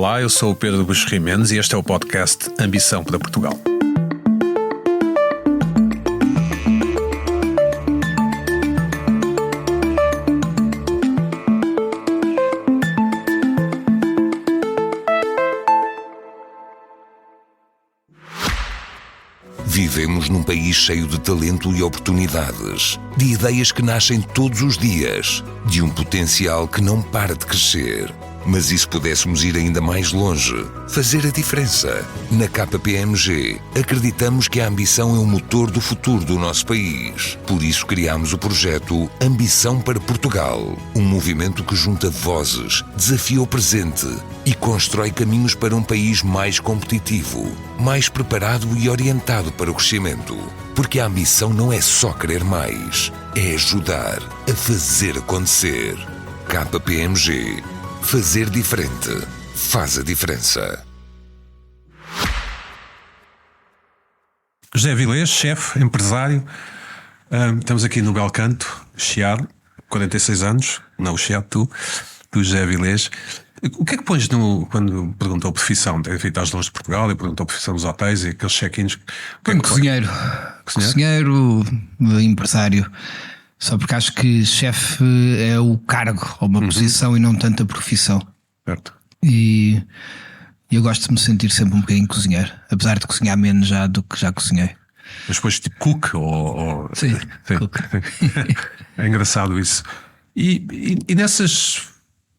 Olá, eu sou o Pedro Buxerri Mendes e este é o podcast Ambição para Portugal. Vivemos num país cheio de talento e oportunidades, de ideias que nascem todos os dias, de um potencial que não para de crescer. Mas e se pudéssemos ir ainda mais longe? Fazer a diferença? Na KPMG, acreditamos que a ambição é o motor do futuro do nosso país. Por isso criámos o projeto Ambição para Portugal, um movimento que junta vozes, desafia o presente e constrói caminhos para um país mais competitivo, mais preparado e orientado para o crescimento. Porque a ambição não é só querer mais, é ajudar a fazer acontecer. KPMG. Fazer diferente faz a diferença. José Avilés, chefe, empresário. Estamos aqui no Belcanto, Chiado, 46 anos. Não o Chiado, tu José Avilés. O que é que pões quando perguntou a profissão? Tem feito às longe de Portugal e perguntou a profissão dos hotéis e aqueles check-ins. Cozinheiro, empresário. Só porque acho que chefe é o cargo ou uma posição e não tanto a profissão. Certo. E eu gosto de me sentir sempre um bocadinho cozinheiro, apesar de cozinhar menos já do que já cozinhei. Mas depois tipo cook ou... Sim. Cook. É engraçado isso. E nessas...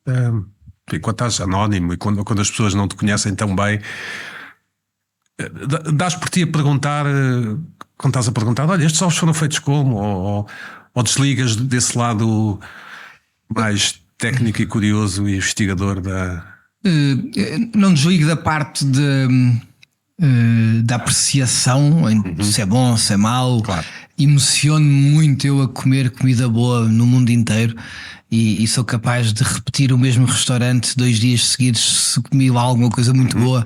quando estás anónimo e quando as pessoas não te conhecem tão bem, dás por ti a perguntar, quando estás a perguntar, olha, estes ovos foram feitos como? Ou desligas desse lado mais técnico e curioso e investigador da... Não desligo da parte da apreciação, se é bom, se é mau. Claro. Emociono-me muito eu a comer comida boa no mundo inteiro e sou capaz de repetir o mesmo restaurante 2 dias seguidos se comi lá alguma coisa muito boa.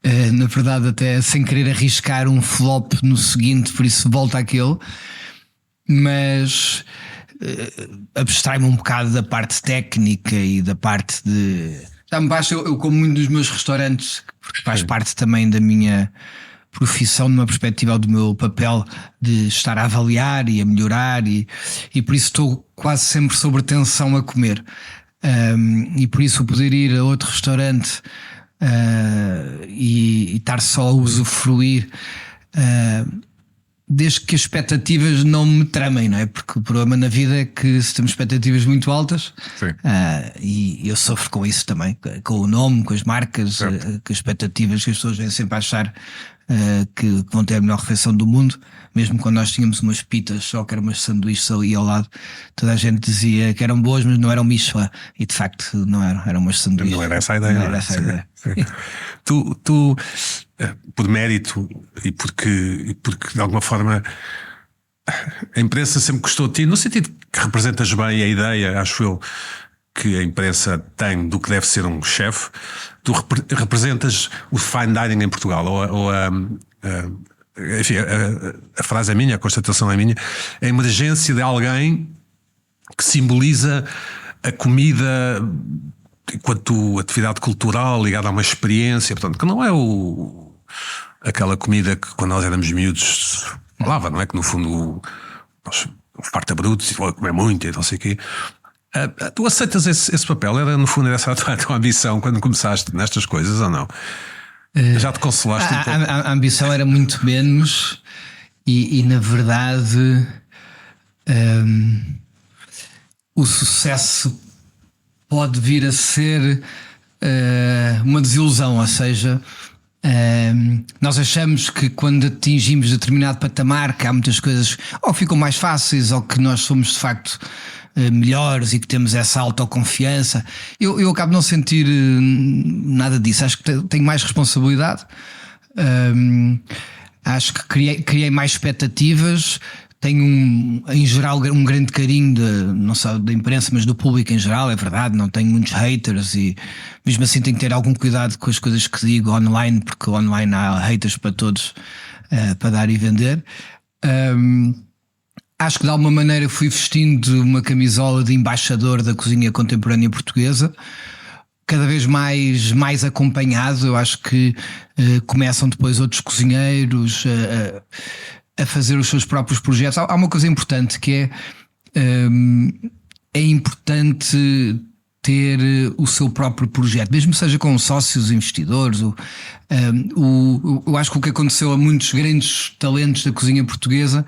Na verdade até sem querer arriscar um flop no seguinte, por isso volta àquele. Mas abstrai-me um bocado da parte técnica e da parte de... Já me basta, eu como muito dos meus restaurantes, porque faz parte também da minha profissão, numa perspectiva do meu papel de estar a avaliar e a melhorar e por isso estou quase sempre sob tensão a comer. E por isso poder ir a outro restaurante e estar só a usufruir... desde que as expectativas não me tramem, não é? Porque o problema na vida é que se temos expectativas muito altas, e eu sofro com isso também, com o nome, com as marcas, com as expectativas que as pessoas vêm sempre a achar que vão ter a melhor refeição do mundo. Mesmo quando nós tínhamos umas pitas, só que eram umas sanduíches ali ao lado, toda a gente dizia que eram boas, mas não eram Michelin, e de facto não eram umas sanduíches. Não era essa a ideia. Não era essa a ideia. Tu por mérito e porque de alguma forma a imprensa sempre gostou de ti, no sentido que representas bem a ideia, acho eu, que a imprensa tem do que deve ser um chefe. Tu representas o fine dining em Portugal, enfim, a frase é minha, a constatação é minha, a emergência de alguém que simboliza a comida enquanto atividade cultural ligada a uma experiência, portanto, que não é aquela comida que quando nós éramos miúdos falava, não é? Que no fundo o farta brutos e comer muito e não sei o quê. Tu aceitas esse papel? Era no fundo essa a tua ambição quando começaste nestas coisas ou não? Já te consolaste? A ambição era muito menos e na verdade o sucesso pode vir a ser uma desilusão, ou seja, nós achamos que quando atingimos determinado patamar que há muitas coisas ou ficam mais fáceis ou que nós somos de facto melhores e que temos essa autoconfiança. Eu acabo de não sentir nada disso. Acho que tenho mais responsabilidade, acho que criei mais expectativas. Tenho em geral um grande carinho não só da imprensa, mas do público em geral, é verdade. Não tenho muitos haters e mesmo assim tenho que ter algum cuidado com as coisas que digo online, porque online há haters para todos, para dar e vender. Acho que de alguma maneira fui vestindo uma camisola de embaixador da cozinha contemporânea portuguesa, cada vez mais acompanhado. Eu acho que começam depois outros cozinheiros a fazer os seus próprios projetos. Há uma coisa importante que é importante ter o seu próprio projeto, mesmo seja com sócios, investidores. Eu acho que o que aconteceu a muitos grandes talentos da cozinha portuguesa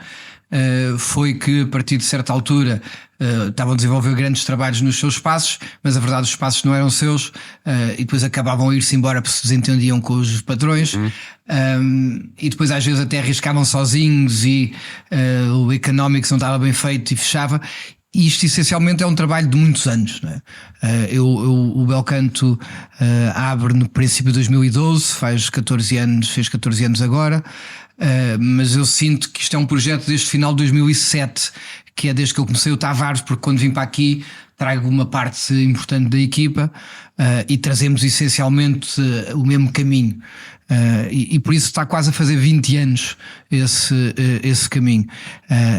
foi que a partir de certa altura estavam a desenvolver grandes trabalhos nos seus espaços, mas a verdade os espaços não eram seus, e depois acabavam a ir-se embora porque se desentendiam com os patrões. E depois às vezes até arriscavam sozinhos e o economics não estava bem feito e fechava. E isto essencialmente é um trabalho de muitos anos, não é? O Belcanto abre no princípio de 2012, fez 14 anos agora, mas eu sinto que isto é um projeto desde o final de 2007, que é desde que eu comecei o Tavares, porque quando vim para aqui trago uma parte importante da equipa e trazemos essencialmente o mesmo caminho. E por isso está quase a fazer 20 anos esse caminho.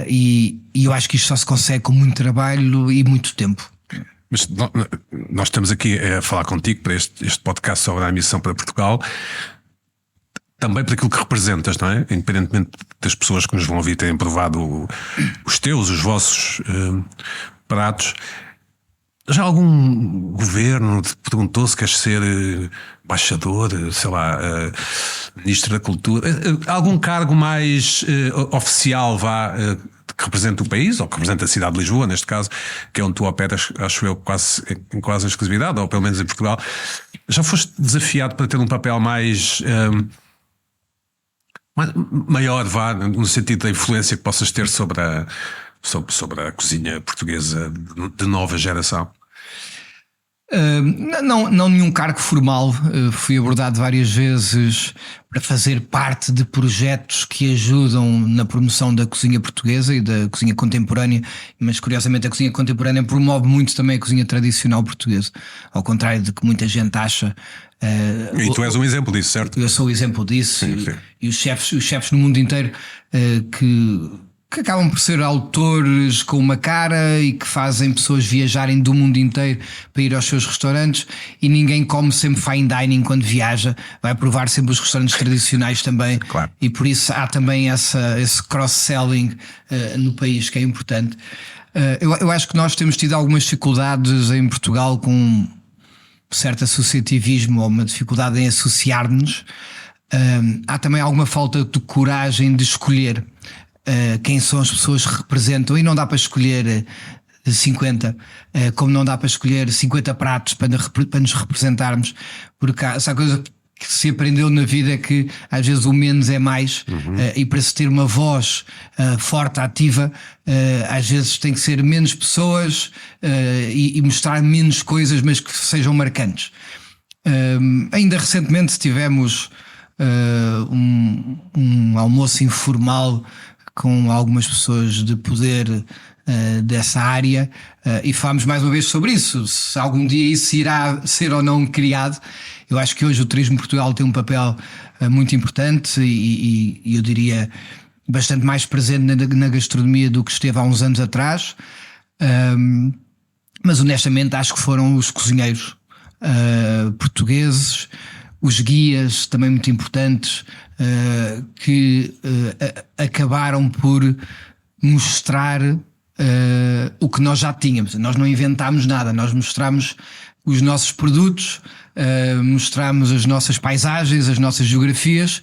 E eu acho que isto só se consegue com muito trabalho e muito tempo. Mas nós estamos aqui a falar contigo para este podcast sobre a missão para Portugal, também por aquilo que representas, não é? Independentemente das pessoas que nos vão ouvir terem provado os vossos pratos. Já algum governo te perguntou se queres ser embaixador, sei lá, ministro da Cultura, algum cargo mais oficial que represente o país, ou que represente a cidade de Lisboa, neste caso, que é onde tu operas, acho eu, quase em exclusividade, ou pelo menos em Portugal. Já foste desafiado para ter um papel maior, no sentido da influência que possas ter sobre a cozinha portuguesa de nova geração? Não nenhum cargo formal. Fui abordado várias vezes para fazer parte de projetos que ajudam na promoção da cozinha portuguesa e da cozinha contemporânea, mas curiosamente a cozinha contemporânea promove muito também a cozinha tradicional portuguesa, ao contrário de que muita gente acha. E tu és um exemplo disso, certo? Eu sou o exemplo disso. Sim. E os chefes no mundo inteiro que acabam por ser autores com uma cara e que fazem pessoas viajarem do mundo inteiro para ir aos seus restaurantes, e ninguém come sempre fine dining quando viaja, vai provar sempre os restaurantes tradicionais também. Claro. E por isso há também esse cross-selling no país, que é importante. Eu acho que nós temos tido algumas dificuldades em Portugal com certo associativismo ou uma dificuldade em associar-nos. Há também alguma falta de coragem de escolher quem são as pessoas que representam, e não dá para escolher 50, como não dá para escolher 50 pratos para nos representarmos, porque essa coisa que se aprendeu na vida é que às vezes o menos é mais. E para se ter uma voz forte, ativa, às vezes tem que ser menos pessoas e mostrar menos coisas, mas que sejam marcantes. Ainda recentemente tivemos um almoço informal com algumas pessoas de poder dessa área, e falámos mais uma vez sobre isso, se algum dia isso irá ser ou não criado. Eu acho que hoje o Turismo Portugal tem um papel muito importante e eu diria bastante mais presente na gastronomia do que esteve há uns anos atrás, mas honestamente acho que foram os cozinheiros portugueses, os guias também muito importantes, que acabaram por mostrar o que nós já tínhamos. Nós não inventámos nada, nós mostramos os nossos produtos, mostramos as nossas paisagens, as nossas geografias,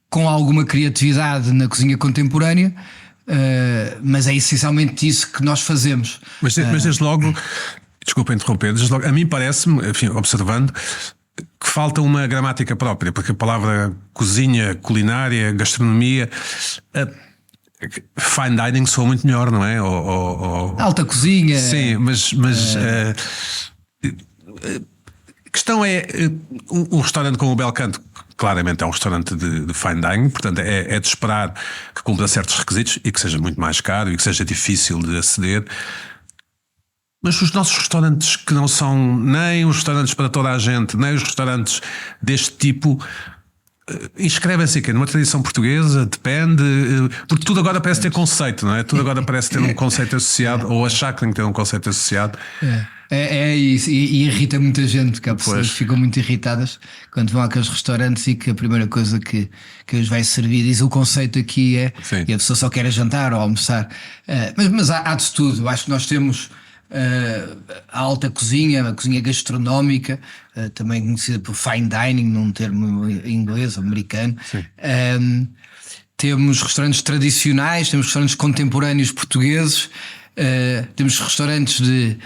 com alguma criatividade na cozinha contemporânea, mas é essencialmente isso que nós fazemos. Mas desde logo, desculpa interromper, desde logo, a mim parece-me, enfim, observando, que falta uma gramática própria, porque a palavra cozinha, culinária, gastronomia, fine dining soa muito melhor, não é? Alta cozinha. Sim, mas a questão é, um restaurante como o Belcanto claramente é um restaurante de fine dining, portanto é de esperar que cumpra certos requisitos e que seja muito mais caro e que seja difícil de aceder. Mas os nossos restaurantes, que não são nem os restaurantes para toda a gente, nem os restaurantes deste tipo, inscrevem-se aqui numa tradição portuguesa, depende, porque tudo agora parece ter conceito, não é? Tudo agora parece ter um conceito associado, ou achar que tem que ter um conceito associado. É isso, e irrita muita gente, porque há pessoas que ficam muito irritadas quando vão àqueles restaurantes e que a primeira coisa que os vai servir diz o conceito aqui é Sim. e a pessoa só quer jantar ou almoçar. Mas há de tudo. Eu acho que nós temos a alta cozinha, a cozinha gastronómica, também conhecida por fine dining, num termo inglês ou americano. Temos restaurantes tradicionais, temos restaurantes contemporâneos portugueses, temos restaurantes de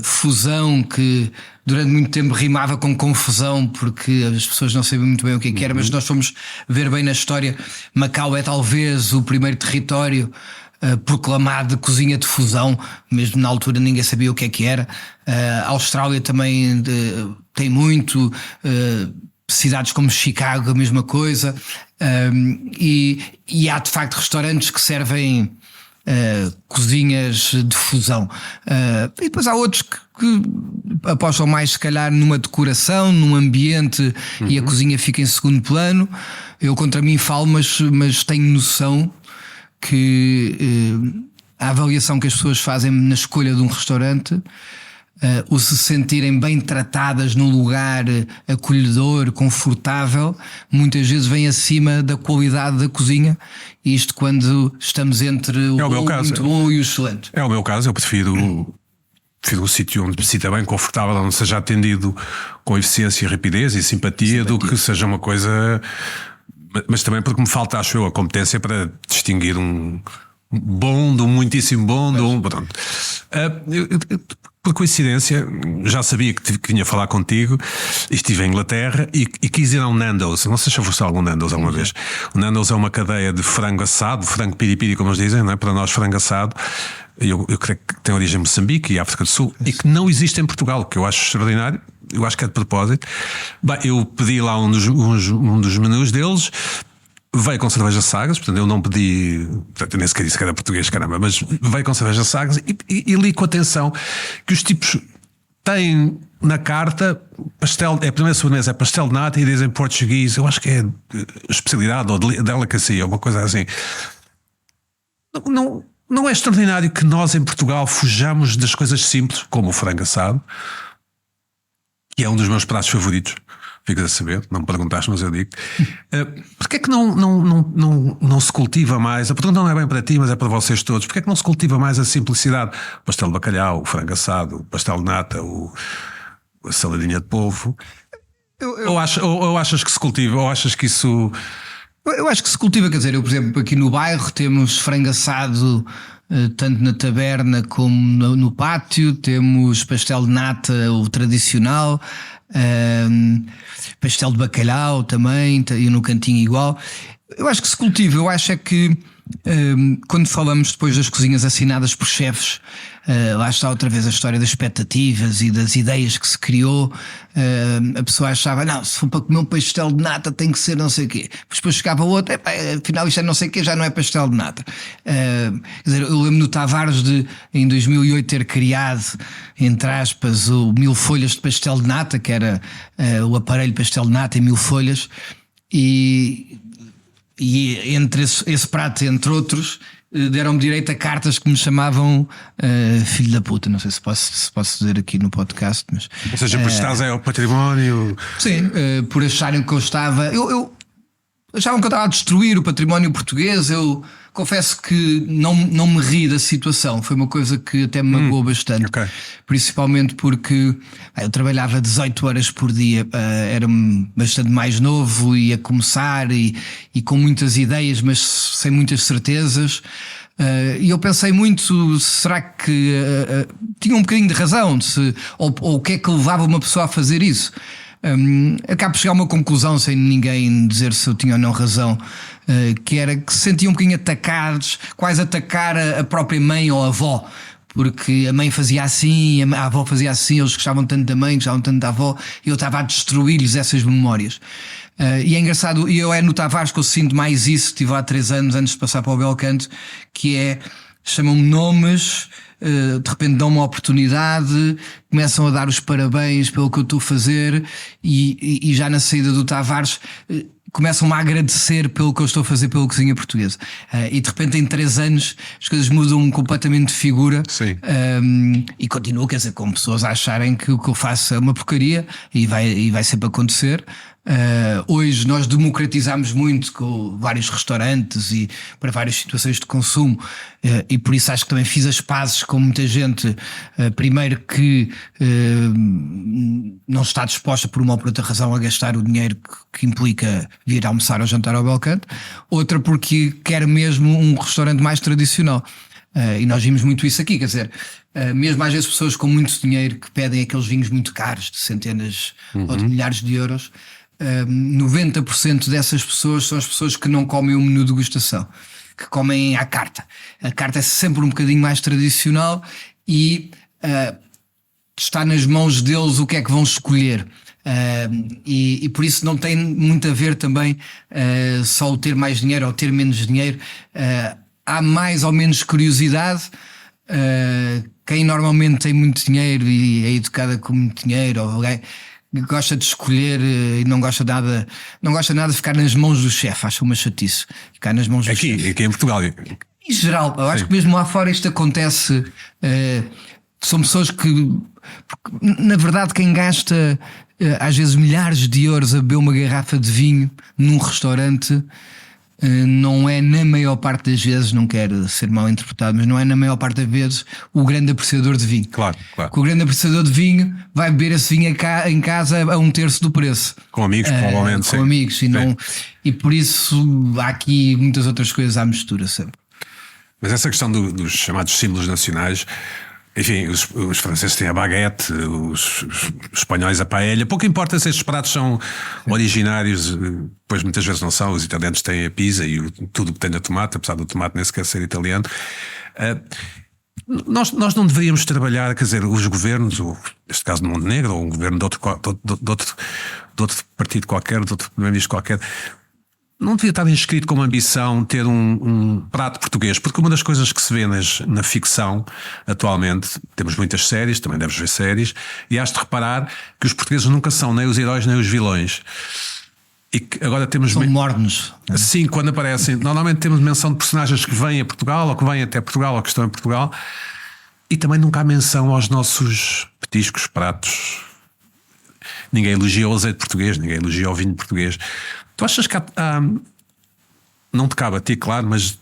fusão que durante muito tempo rimava com confusão porque as pessoas não sabiam muito bem o que era, mas nós fomos ver bem na história. Macau é talvez o primeiro território proclamado de cozinha de fusão, mesmo na altura ninguém sabia o que era. A Austrália também tem muito, cidades como Chicago a mesma coisa, e há de facto restaurantes que servem cozinhas de fusão, e depois há outros que apostam mais se calhar numa decoração, num ambiente, e a cozinha fica em segundo plano. Eu contra mim falo, mas tenho noção que a avaliação que as pessoas fazem na escolha de um restaurante, o se sentirem bem tratadas num lugar acolhedor, confortável, muitas vezes vem acima da qualidade da cozinha. Isto quando estamos entre o muito bom e o excelente. É o meu caso, eu prefiro um sítio onde me sinta bem confortável, onde seja atendido com eficiência, rapidez e simpatia, do que seja uma coisa. Mas também porque me falta, acho eu, a competência para distinguir um bom de um muitíssimo bom de um. Pronto. Por coincidência, já sabia que vinha falar contigo e estive em Inglaterra e quis ir a um Nando's. Não sei se já foste a algum Nando's alguma vez. O Nando's é uma cadeia de frango assado, frango piripiri, como eles dizem, não é? Para nós, frango assado. Eu creio que tem origem em Moçambique e África do Sul e que não existe em Portugal, que eu acho extraordinário. Eu acho que é de propósito. Bem, eu pedi lá um dos menus deles. Veio com cerveja Sagres, portanto eu não pedi, portanto, eu nem sequer disse que era português, caramba, mas veio com cerveja Sagres e li com atenção que os tipos têm na carta pastel, a primeira sobremesa é pastel de nata e dizem português, eu acho que é especialidade ou delicacy, ou uma coisa assim. Não é extraordinário que nós em Portugal fujamos das coisas simples, como o frango assado, que é um dos meus pratos favoritos. Ficas a saber, não me perguntaste, mas eu digo. Porquê é que não se cultiva mais? A pergunta não é bem para ti, mas é para vocês todos. Porquê é que não se cultiva mais a simplicidade? O pastel de bacalhau, o frango assado, o pastel de nata, a saladinha de polvo. Ou achas que se cultiva? Ou achas que isso... Eu acho que se cultiva, quer dizer, eu por exemplo aqui no bairro temos frango assado tanto na taberna como no pátio, temos pastel de nata, o tradicional, pastel de bacalhau também, e no cantinho igual. Eu acho que se cultiva, eu acho é que quando falamos depois das cozinhas assinadas por chefes, lá está outra vez a história das expectativas e das ideias que se criou. A pessoa achava, não, se for para comer um pastel de nata tem que ser não sei o quê. Depois chegava outro, afinal isto é não sei o quê, já não é pastel de nata. Quer dizer, eu lembro no Tavares de em 2008 ter criado, entre aspas, o 1000 folhas de pastel de nata, que era o aparelho pastel de nata em 1000 folhas, e entre esse prato, entre outros, deram-me direito a cartas que me chamavam filho da puta. Não sei se posso dizer aqui no podcast, mas... Ou seja, por estás ao património... Sim, por acharem que eu estava... Achavam que eu estava a destruir o património português. Eu confesso que não me ri da situação. Foi uma coisa que até me magoou bastante. Okay. Principalmente porque eu trabalhava 18 horas por dia, era bastante mais novo, ia começar e com muitas ideias, mas sem muitas certezas. E eu pensei muito, será que tinha um bocadinho de razão? Ou o que é que levava uma pessoa a fazer isso? Acabo de chegar a uma conclusão sem ninguém dizer se eu tinha ou não razão, que era que se sentiam um bocadinho atacados, quase atacar a própria mãe ou a avó, porque a mãe fazia assim, a avó fazia assim, eles gostavam tanto da mãe, gostavam tanto da avó, e eu estava a destruir-lhes essas memórias. E é engraçado, e eu no Tavares que eu sinto mais isso, estive há 3 anos antes de passar para o Belcanto, que é, chamam-me nomes, de repente dão uma oportunidade, começam a dar os parabéns pelo que eu estou a fazer, e já na saída do Tavares começam-me a agradecer pelo que eu estou a fazer pela cozinha portuguesa. E de repente em 3 anos as coisas mudam completamente de figura. E continuo, quer dizer, com pessoas a acharem que o que eu faço é uma porcaria e vai sempre acontecer. Hoje nós democratizamos muito com vários restaurantes e para várias situações de consumo, e por isso acho que também fiz as pazes com muita gente, primeiro que não está disposta por uma ou por outra razão a gastar o dinheiro que implica vir almoçar ou jantar ao Belcanto, outra porque quer mesmo um restaurante mais tradicional. E nós vimos muito isso aqui, quer dizer, mesmo às vezes pessoas com muito dinheiro que pedem aqueles vinhos muito caros de centenas ou de milhares de euros, 90% dessas pessoas são as pessoas que não comem o menu de degustação, que comem à carta. A carta é sempre um bocadinho mais tradicional e está nas mãos deles o que é que vão escolher. E por isso não tem muito a ver também só o ter mais dinheiro ou ter menos dinheiro. Há mais ou menos curiosidade. Quem normalmente tem muito dinheiro e é educada com muito dinheiro, ou alguém gosta de escolher e não gosta nada de ficar nas mãos do chefe, acha uma chatice ficar nas mãos do chefe. Aqui em Portugal. Em geral, eu acho que mesmo lá fora isto acontece. São pessoas que, na verdade, quem gasta às vezes milhares de euros a beber uma garrafa de vinho num restaurante, não é na maior parte das vezes, não quero ser mal interpretado, mas não é na maior parte das vezes o grande apreciador de vinho. Claro. Que o grande apreciador de vinho vai beber esse vinho em casa a 1/3 do preço. Com amigos, provavelmente. Com amigos, e por isso há aqui muitas outras coisas à mistura sempre. Mas essa questão dos chamados símbolos nacionais, enfim, os franceses têm a baguete, os espanhóis a paella. Pouco importa se estes pratos são originários, pois muitas vezes não são. Os italianos têm a pizza e tudo que tem a tomate, apesar do tomate nem sequer ser italiano. Nós não deveríamos trabalhar, quer dizer, os governos, neste caso do Montenegro, ou um governo de outro partido qualquer, de outro primeiro-ministro qualquer, não devia estar inscrito com uma ambição ter um prato português, porque uma das coisas que se vê na ficção atualmente, temos muitas séries, também deves ver séries, e has de reparar que os portugueses nunca são nem os heróis nem os vilões. E que agora temos são mornos. Sim, quando aparecem, normalmente temos menção de personagens que vêm a Portugal, ou que vêm até Portugal, ou que estão em Portugal, e também nunca há menção aos nossos petiscos, pratos. Ninguém elogia o azeite português, ninguém elogia o vinho português. Tu achas que não te cabe a ti, claro, mas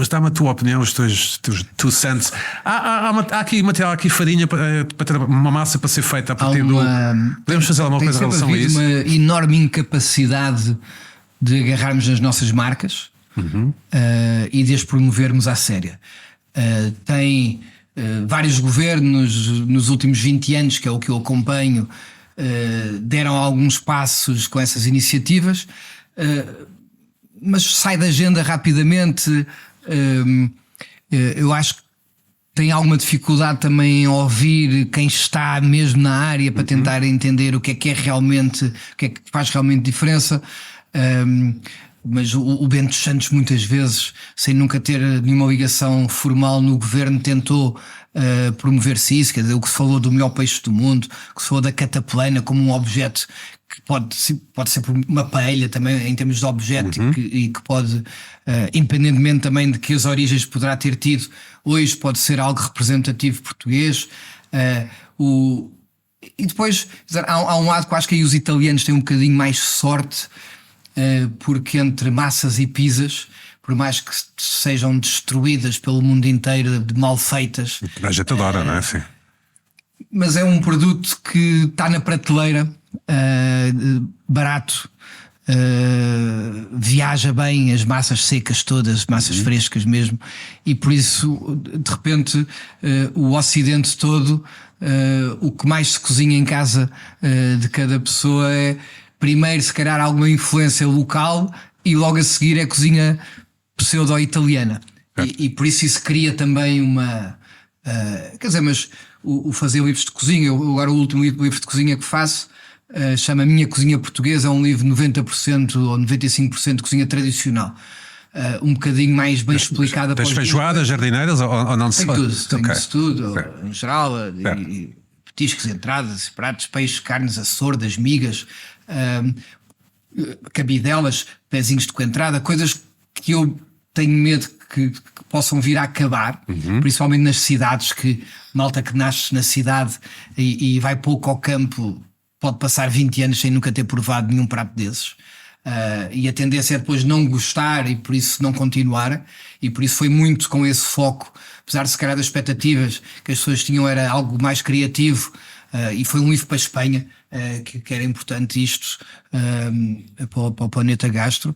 dá-me a tua opinião, os teus 2 cents. Há aqui material, aqui farinha para uma massa para ser feita a partir do. Podemos fazer alguma coisa em relação a isso? Tem uma enorme incapacidade de agarrarmos nas nossas marcas e de as promovermos à séria. Tem vários governos nos últimos 20 anos, que é o que eu acompanho, deram alguns passos com essas iniciativas, mas sai da agenda rapidamente. Eu acho que tem alguma dificuldade também em ouvir quem está mesmo na área para tentar entender o que é realmente, o que é que faz realmente diferença. Mas o Bento Santos, muitas vezes, sem nunca ter nenhuma ligação formal no governo, tentou promover-se isso. Quer dizer, o que se falou do melhor peixe do mundo, o que se falou da cataplana como um objeto que pode ser uma paella também em termos de objeto, e que pode, independentemente também de que as origens poderá ter tido, hoje pode ser algo representativo português. E depois há um lado que eu acho que aí os italianos têm um bocadinho mais sorte, porque entre massas e pizzas, por mais que sejam destruídas pelo mundo inteiro de mal feitas, a gente adora, não é? Sim. Mas é um produto que está na prateleira, barato, viaja bem, as massas secas todas, massas frescas mesmo, e por isso de repente o Ocidente todo, o que mais se cozinha em casa de cada pessoa é primeiro se calhar alguma influência local e logo a seguir é cozinha pseudo-italiana, e por isso cria também uma quer dizer, mas o fazer livros de cozinha, eu agora o último livro de cozinha que faço chama Minha Cozinha Portuguesa, é um livro 90% ou 95% de cozinha tradicional, um bocadinho mais bem explicada. Tens feijoadas, jardineiras ou não se faz? Tenho tudo, em geral, petiscos, entradas, pratos, peixes, carnes, açordas, migas. cabidelas, pezinhos de coentrada, coisas que eu tenho medo que possam vir a acabar, principalmente nas cidades, que malta que nasce na cidade e vai pouco ao campo pode passar 20 anos sem nunca ter provado nenhum prato desses. E a tendência é depois não gostar e por isso não continuar, e por isso foi muito com esse foco, apesar de se calhar das expectativas que as pessoas tinham era algo mais criativo, e foi um livro para a Espanha, que era importante isto para o Planeta Gastro,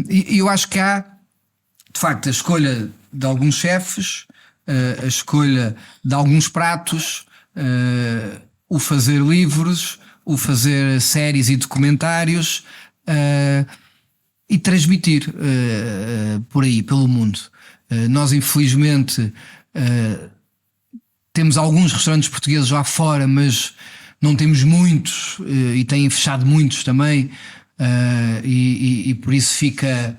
e eu acho que há de facto a escolha de alguns chefes, a escolha de alguns pratos, o fazer livros, o fazer séries e documentários, e transmitir por aí, pelo mundo. Nós infelizmente temos alguns restaurantes portugueses lá fora, mas não temos muitos, e têm fechado muitos também, e por isso fica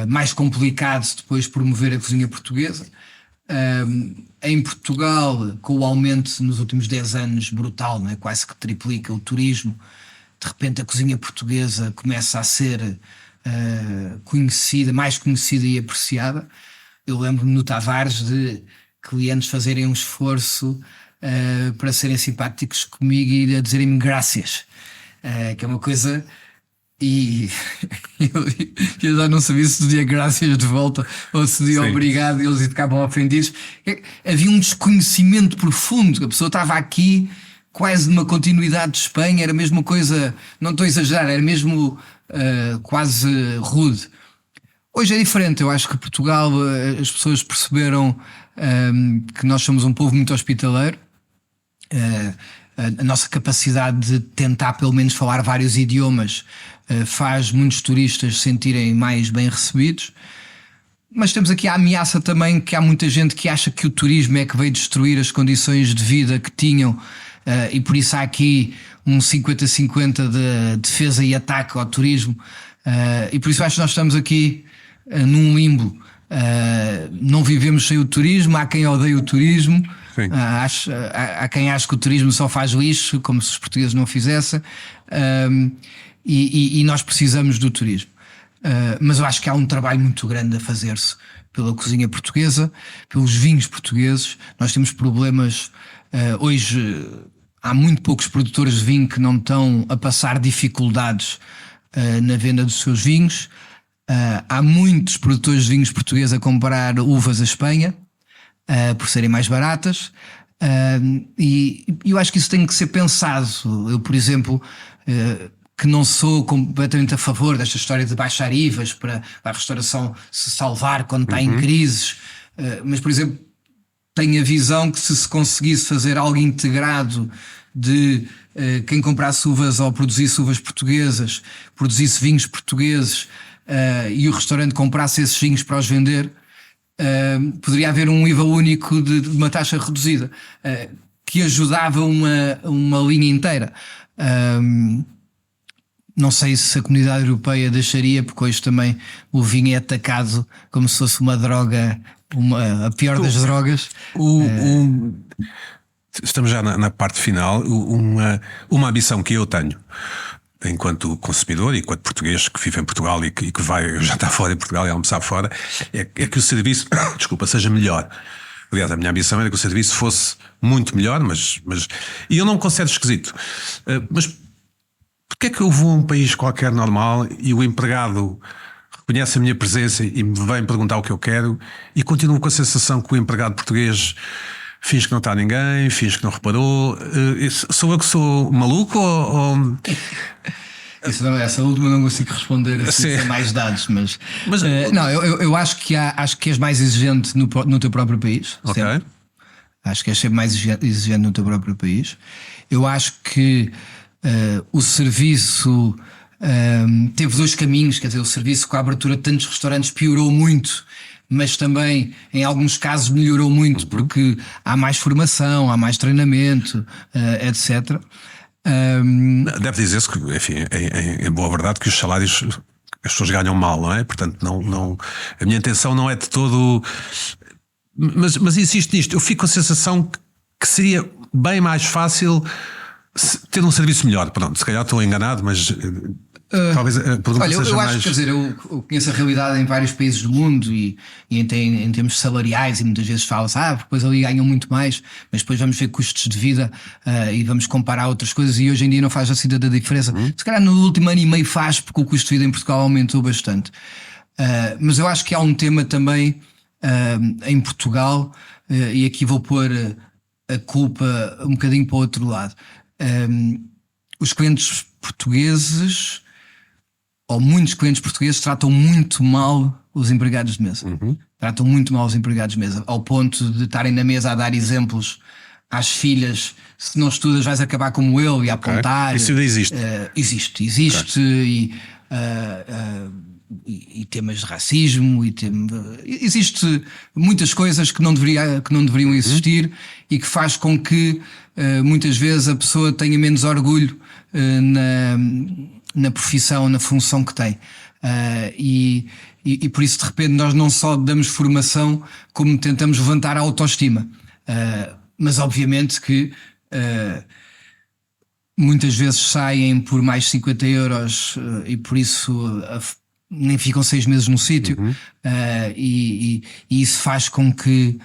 mais complicado depois promover a cozinha portuguesa. Em Portugal, com o aumento nos últimos 10 anos brutal, né, quase que triplica o turismo, de repente a cozinha portuguesa começa a ser conhecida, mais conhecida e apreciada. Eu lembro-me no Tavares de clientes fazerem um esforço para serem simpáticos comigo e a dizerem-me graças, que é uma coisa. E eu já não sabia se dizia graças de volta ou se dizia obrigado, e eles ficavam ofendidos. Havia um desconhecimento profundo. A pessoa estava aqui quase numa continuidade de Espanha, era mesmo uma coisa, não estou a exagerar, era mesmo quase rude. Hoje é diferente. Eu acho que Portugal, as pessoas perceberam que nós somos um povo muito hospitaleiro. A nossa capacidade de tentar pelo menos falar vários idiomas faz muitos turistas se sentirem mais bem recebidos, mas temos aqui a ameaça também que há muita gente que acha que o turismo é que veio destruir as condições de vida que tinham, e por isso há aqui um 50-50 de defesa e ataque ao turismo, e por isso acho que nós estamos aqui num limbo. Não vivemos sem o turismo, há quem odeie o turismo. Há quem acha que o turismo só faz lixo, como se os portugueses não fizessem, e nós precisamos do turismo. Mas eu acho que há um trabalho muito grande a fazer-se pela cozinha portuguesa, pelos vinhos portugueses. Nós temos problemas. Hoje há muito poucos produtores de vinho que não estão a passar dificuldades na venda dos seus vinhos. Há muitos produtores de vinhos portugueses a comprar uvas à Espanha, por serem mais baratas, e eu acho que isso tem que ser pensado. Eu, por exemplo, que não sou completamente a favor desta história de baixar IVAs para a restauração se salvar quando está em crises, mas, por exemplo, tenho a visão que se conseguisse fazer algo integrado de quem comprasse uvas ou produzisse uvas portuguesas, produzisse vinhos portugueses, e o restaurante comprasse esses vinhos para os vender, poderia haver um IVA único de uma taxa reduzida, que ajudava uma linha inteira. Não sei se a comunidade europeia deixaria, porque hoje também o vinho é atacado como se fosse uma droga, a pior das drogas. Estamos já na parte final. Uma ambição que eu tenho enquanto consumidor e enquanto português que vive em Portugal e que vai jantar fora em Portugal e almoçar fora, é que o serviço seja melhor. Aliás, a minha ambição era que o serviço fosse muito melhor, mas e eu não me considero esquisito. Mas porque é que eu vou a um país qualquer normal e o empregado reconhece a minha presença e me vem perguntar o que eu quero, e continuo com a sensação que o empregado português finge que não está ninguém, finge que não reparou? Sou eu que sou maluco ou... Essa última não consigo responder assim, sem mais dados, mas não, eu acho que és mais exigente no teu próprio país. Okay. Sempre. Acho que és sempre mais exigente no teu próprio país. Eu acho que o serviço teve dois caminhos. Quer dizer, o serviço com a abertura de tantos restaurantes piorou muito, mas também em alguns casos melhorou muito, porque há mais formação, há mais treinamento, etc. Deve dizer-se que, enfim, em boa verdade, que os salários as pessoas ganham mal, não é? Portanto, não, a minha intenção não é de todo, mas insisto nisto. Eu fico com a sensação que seria bem mais fácil ter um serviço melhor. Pronto, se calhar estou enganado, mas Talvez a pergunta Olha, seja eu mais... acho que, quer dizer, eu conheço a realidade em vários países do mundo e em termos salariais, e muitas vezes fala-se, depois ali ganham muito mais, mas depois vamos ver custos de vida e vamos comparar outras coisas, e hoje em dia não faz assim tanta diferença. Se calhar no último ano e meio faz, porque o custo de vida em Portugal aumentou bastante. Mas eu acho que há um tema também em Portugal, e aqui vou pôr a culpa um bocadinho para o outro lado. Os clientes portugueses, ou muitos clientes portugueses, tratam muito mal os empregados de mesa. Tratam muito mal os empregados de mesa, ao ponto de estarem na mesa a dar exemplos às filhas: se não estudas vais acabar como eu, e a apontar. Isso ainda existe. Existe, e temas de racismo, existe muitas coisas que não deveriam existir, e que faz com que muitas vezes a pessoa tenha menos orgulho na profissão, na função que tem. E por isso, de repente, nós não só damos formação, como tentamos levantar a autoestima. Mas obviamente que muitas vezes saem por mais 50 euros e por isso nem ficam 6 meses no sítio. E isso faz com que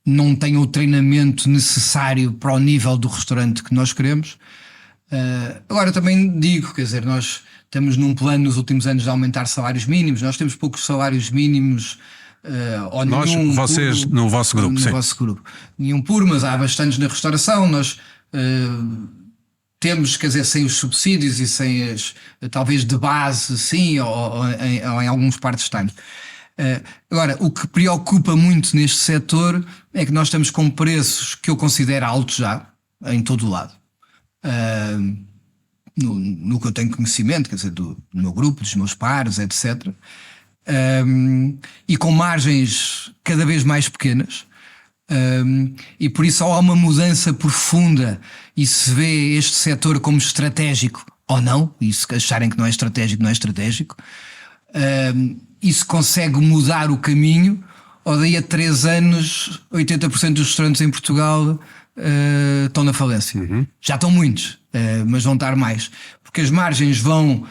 não tenham o treinamento necessário para o nível do restaurante que nós queremos. Agora também digo, quer dizer, nós estamos num plano nos últimos anos de aumentar salários mínimos. Nós temos poucos salários mínimos, ou nenhum. Vocês no vosso grupo, sim. No vosso grupo. Nenhum puro, mas há bastantes na restauração. Nós temos, quer dizer, sem os subsídios e sem talvez de base, sim, ou em alguns part-time. Agora, o que preocupa muito neste setor é que nós estamos com preços que eu considero altos já, em todo o lado. No que eu tenho conhecimento, quer dizer, do meu grupo, dos meus pares, etc. E com margens cada vez mais pequenas. E por isso, ou há uma mudança profunda e se vê este setor como estratégico ou não, e se acharem que não é estratégico, não é estratégico, e se consegue mudar o caminho, ou daí a 3 anos 80% dos restaurantes em Portugal estão na falência. Já estão muitos, mas vão estar mais, porque as margens vão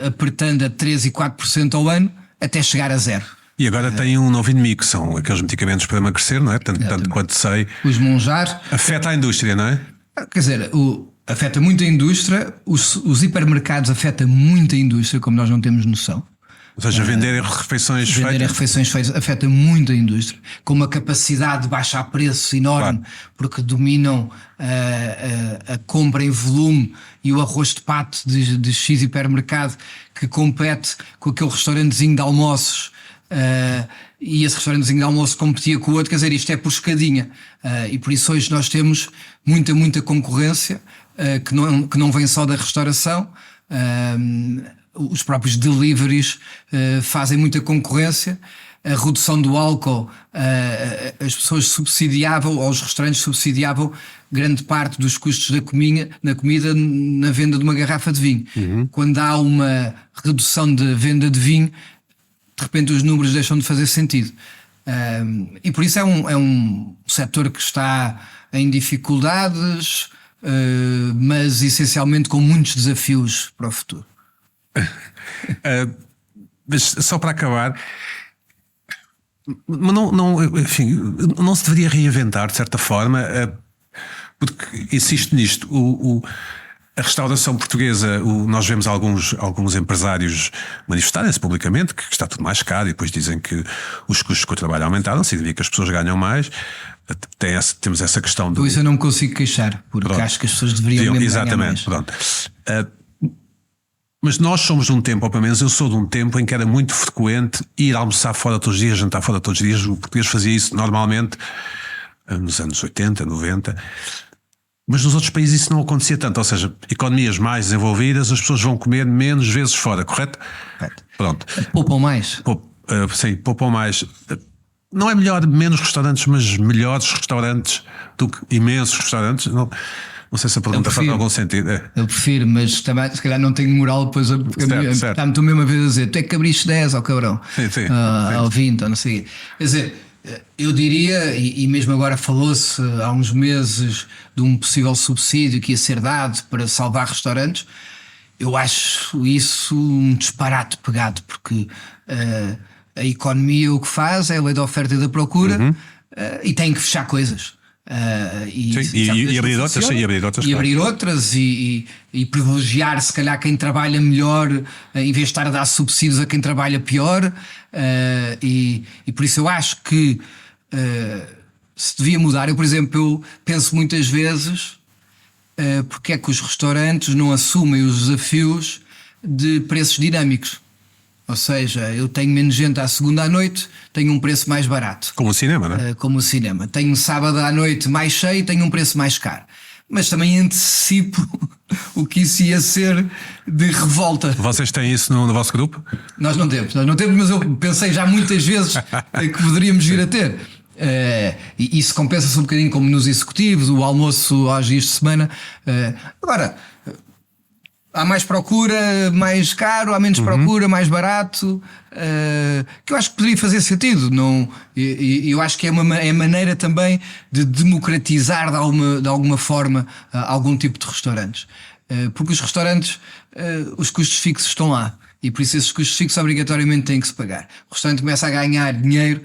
apertando a 3 e 4% ao ano até chegar a 0. E agora tem um novo inimigo, que são aqueles medicamentos para emagrecer, não é? Tanto quanto sei. Os Monjar. Afeta a indústria, não é? Quer dizer, afeta muito a indústria, os hipermercados afeta muito a indústria, como nós não temos noção. Ou seja, vender refeições feitas afeta muito a indústria, com uma capacidade de baixar preços enorme, claro, porque dominam a compra em volume, e o arroz de pato de X hipermercado que compete com aquele restaurantezinho de almoços, e esse restaurantezinho de almoço competia com o outro. Quer dizer, isto é por escadinha, e por isso hoje nós temos muita concorrência, que não vem só da restauração. Os próprios deliveries fazem muita concorrência. A redução do álcool, as pessoas subsidiavam, ou os restaurantes subsidiavam grande parte dos custos da comida na venda de uma garrafa de vinho. Quando há uma redução de venda de vinho, de repente os números deixam de fazer sentido. E por isso é um setor que está em dificuldades, mas essencialmente com muitos desafios para o futuro. Mas só para acabar, enfim, não se deveria reinventar de certa forma, porque insisto nisto. A restauração portuguesa, nós vemos alguns empresários manifestarem-se publicamente que está tudo mais caro, e depois dizem que os custos com o trabalho aumentaram, significa que as pessoas ganham mais. Temos essa questão Por isso eu não me consigo queixar, porque acho que as pessoas deveriam mesmo ganhar mais. Pronto. Mas nós somos de um tempo, ou pelo menos eu sou de um tempo, em que era muito frequente ir almoçar fora todos os dias, jantar fora todos os dias. O português fazia isso normalmente nos anos 80, 90. Mas nos outros países isso não acontecia tanto. Ou seja, economias mais desenvolvidas, as pessoas vão comer menos vezes fora, correto? Pronto. Poupam mais. Sim, poupam mais. Não é melhor menos restaurantes, mas melhores restaurantes do que imensos restaurantes? Não sei se a pergunta faz algum sentido. Eu prefiro, mas também se calhar não tenho moral depois. Está-me tu mesmo a ver a dizer: tu é que abriste 10 ao cabrão, sim. ao 20, ou não sei. Quer dizer, Eu diria, e mesmo agora falou-se há uns meses de um possível subsídio que ia ser dado para salvar restaurantes. Eu acho isso um disparate pegado, porque a economia o que faz é a lei da oferta e da procura, e tem que fechar coisas. E abrir outras, e privilegiar se calhar quem trabalha melhor em vez de estar a dar subsídios a quem trabalha pior, e por isso eu acho que se devia mudar. Eu, por exemplo, eu penso muitas vezes porque é que os restaurantes não assumem os desafios de preços dinâmicos. Ou seja, eu tenho menos gente à segunda à noite, tenho um preço mais barato. Como o cinema, não é? Como o cinema. Tenho sábado à noite mais cheio, tenho um preço mais caro. Mas também antecipo o que isso ia ser de revolta. Vocês têm isso no vosso grupo? Nós não temos, mas eu pensei já muitas vezes que poderíamos vir a ter. E isso compensa-se um bocadinho como nos executivos, o almoço aos dias de semana. Agora, há mais procura, mais caro, há menos procura, mais barato, que eu acho que poderia fazer sentido. Eu acho que é maneira também de democratizar de alguma forma algum tipo de restaurantes. Porque os restaurantes, os custos fixos estão lá. E por isso esses custos fixos obrigatoriamente têm que se pagar. O restaurante começa a ganhar dinheiro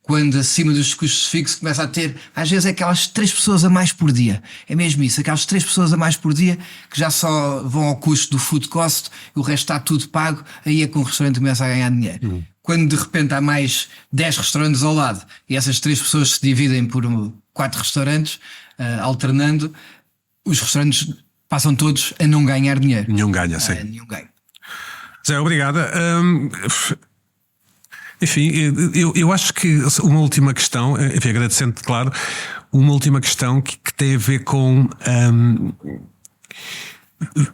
quando acima dos custos fixos começa a ter, às vezes, aquelas 3 pessoas a mais por dia. É mesmo isso, aquelas 3 pessoas a mais por dia que já só vão ao custo do food cost e o resto está tudo pago. Aí é que um restaurante começa a ganhar dinheiro. Quando de repente há mais 10 restaurantes ao lado e essas 3 pessoas se dividem por 4 restaurantes, alternando, os restaurantes passam todos a não ganhar dinheiro. Nenhum ganha, sim. Nenhum ganha. Zé, obrigada. Enfim, eu acho que uma última questão, enfim, agradecendo-te, claro, uma última questão que tem a ver com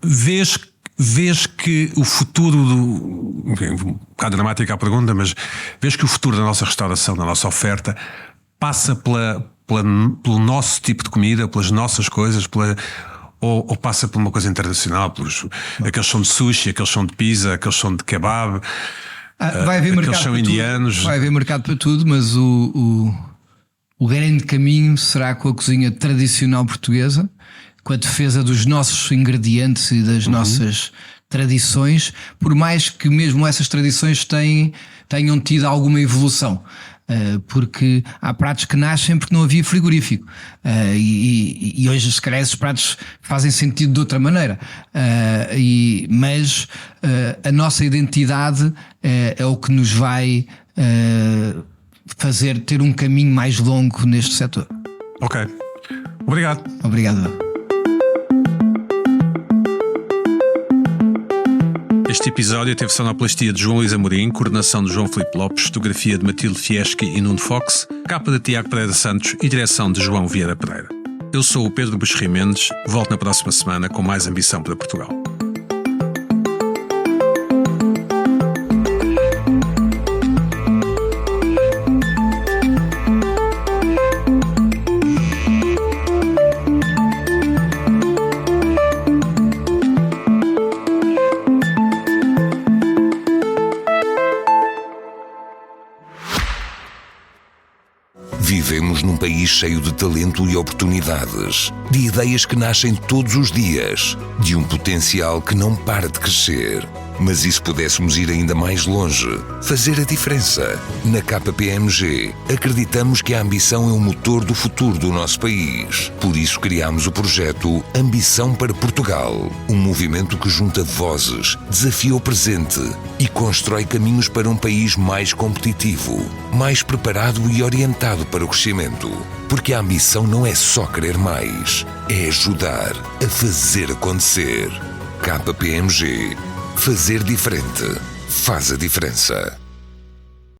vês que o futuro enfim, um bocado dramática a pergunta, mas vês que o futuro da nossa restauração, da nossa oferta, passa pelo nosso tipo de comida, pelas nossas coisas, ou passa por uma coisa internacional, aqueles são de sushi, aqueles são de pizza, aqueles são de kebab. Vai haver mercado são para indianos. Tudo. Vai haver mercado para tudo, mas o grande caminho será com a cozinha tradicional portuguesa, com a defesa dos nossos ingredientes e das nossas tradições, por mais que mesmo essas tradições tenham tido alguma evolução. Porque há pratos que nascem porque não havia frigorífico, e hoje se calhar esses pratos fazem sentido de outra maneira, mas a nossa identidade é o que nos vai fazer ter um caminho mais longo neste setor. Ok, obrigado. Obrigado. Este episódio teve sonoplastia de João Luís Amorim, coordenação de João Filipe Lopes, fotografia de Matilde Fieschi e Nuno Fox, capa de Tiago Pereira Santos e direção de João Vieira Pereira. Eu sou o Pedro Buxerri Mendes, volto na próxima semana com mais ambição para Portugal. Vivemos num país cheio de talento e oportunidades, de ideias que nascem todos os dias, de um potencial que não para de crescer. Mas e se pudéssemos ir ainda mais longe? Fazer a diferença? Na KPMG, acreditamos que a ambição é o motor do futuro do nosso país. Por isso criámos o projeto Ambição para Portugal, um movimento que junta vozes, desafia o presente e constrói caminhos para um país mais competitivo, mais preparado e orientado para o crescimento. Porque a ambição não é só querer mais, é ajudar a fazer acontecer. KPMG. Fazer diferente faz a diferença.